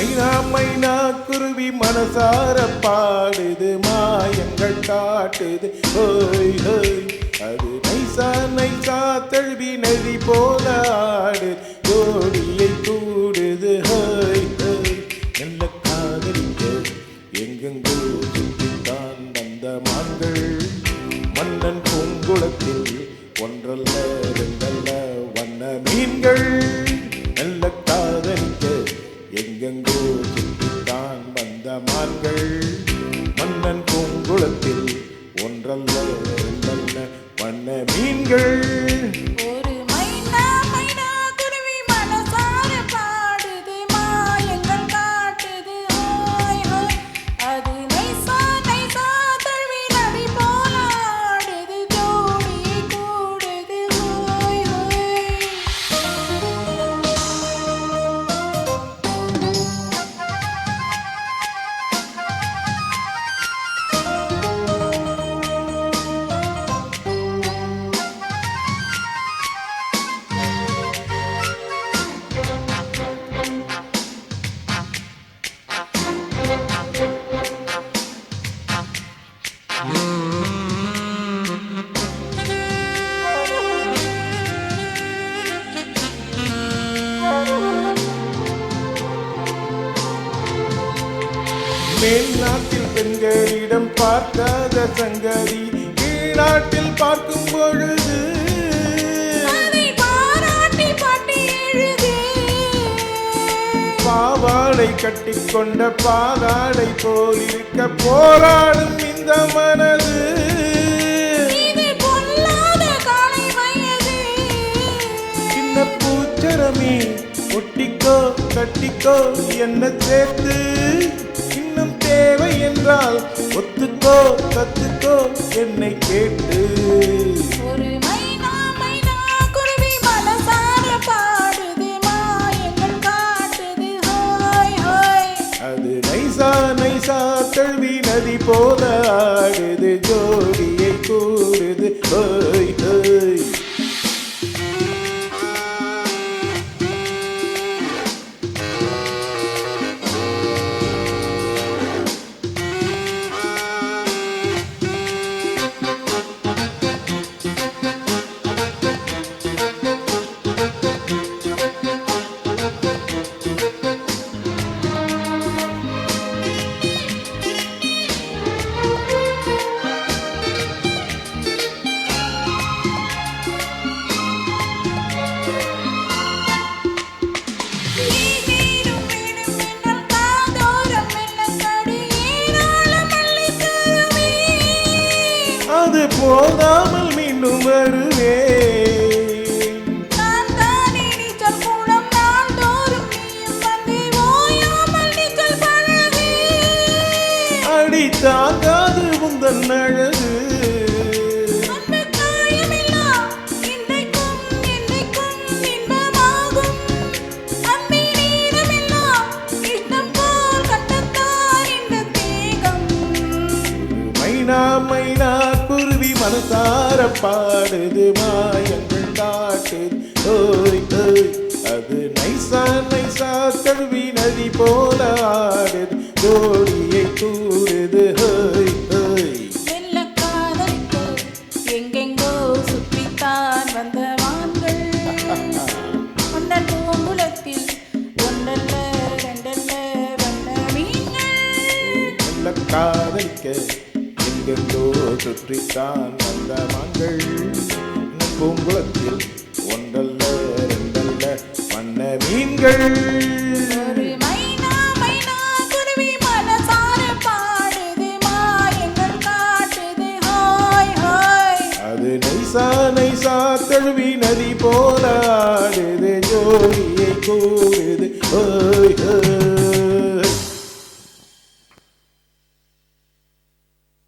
மைனா மைனா குருவி மனசார பாடுது மாயங்கள் காட்டுது ஹோய் ஹோய் அது நைசா நைசா தழுவி நதி போல ஆடு ஜோடியை கூடுது ஹோய் ஹோய் நல்ல காதலிக்க எங்கெங்கோ சுற்றித்தான் வந்த மான்கள் மன்னன் பூங்குளத்தில் ஒன்றல்ல ரெண்டல்ல வண்ண மீன்கள் நல்ல காதலிக்க எங்கெங்கோ சுற்றித்தான் வந்த மான்கள் மன்னன் பூங்குளத்தில் ஒன்றல்ல ரெண்டல்ல வண்ண மீன்கள் மேல்நாட்டில் பெண்களிடம் பார்க்காத சங்கதி கீழ்நாட்டில் பார்க்கும் பொழுது பாவாடை கட்டிக்கொண்ட பாலாடை போல் இருக்க போராடும் இந்த மனது சின்ன பூச்சரமி ஒட்டிக்கோ கட்டிக்கோ என்ன சேர்த்து இன்னும் தேவை என்றால் ஒத்துக்கோ கத்துக்கோ என்னை கேட்டு ஒரு மைனா மைனா குருவி மனசார பாடுது மாயங்கள் காட்டுது ஹோய் ஹோய் அது நைசா நைசா தழுவி நதி போல ஆடுது ஜோடியை கூடுது ஹோய் ஹோய் அது போதாமல் மீண்டும் வருவே அடி தாங்காது உந்தன் அழகு மைனா மைனா குருவி மனசார பாடுது மாயங்கள் காட்டுது ஓய் ஓய் அது நைசா நைசா தழுவி நதி போல ஆடுது ஜோடியை கூடுது ஹோய் ஹோய் மெல்ல காதலிக்க எங்கெங்கோ சுற்றித்தான் வந்த மான்கள் மன்னன் பூங்குளத்தில் ஒன்றல்ல ரெண்டல்ல வண்ண மீன்கள் நல்ல காதலிக்க எங்கெங்கோ சுற்றித்தான் வந்த மான்கள் பூங்குளத்தில் ஒன்றல்ல ரெண்டல்ல வண்ண மீன்கள் ஒரு மைனா மைனா குருவி மனசார பாடுது மாயங்கள் காட்டுது ஹோய் ஹோய் அது நைசா நைசா தழுவி நதி போல ஆடுது ஜோடியை கூடுது ஹோய் ஹோய்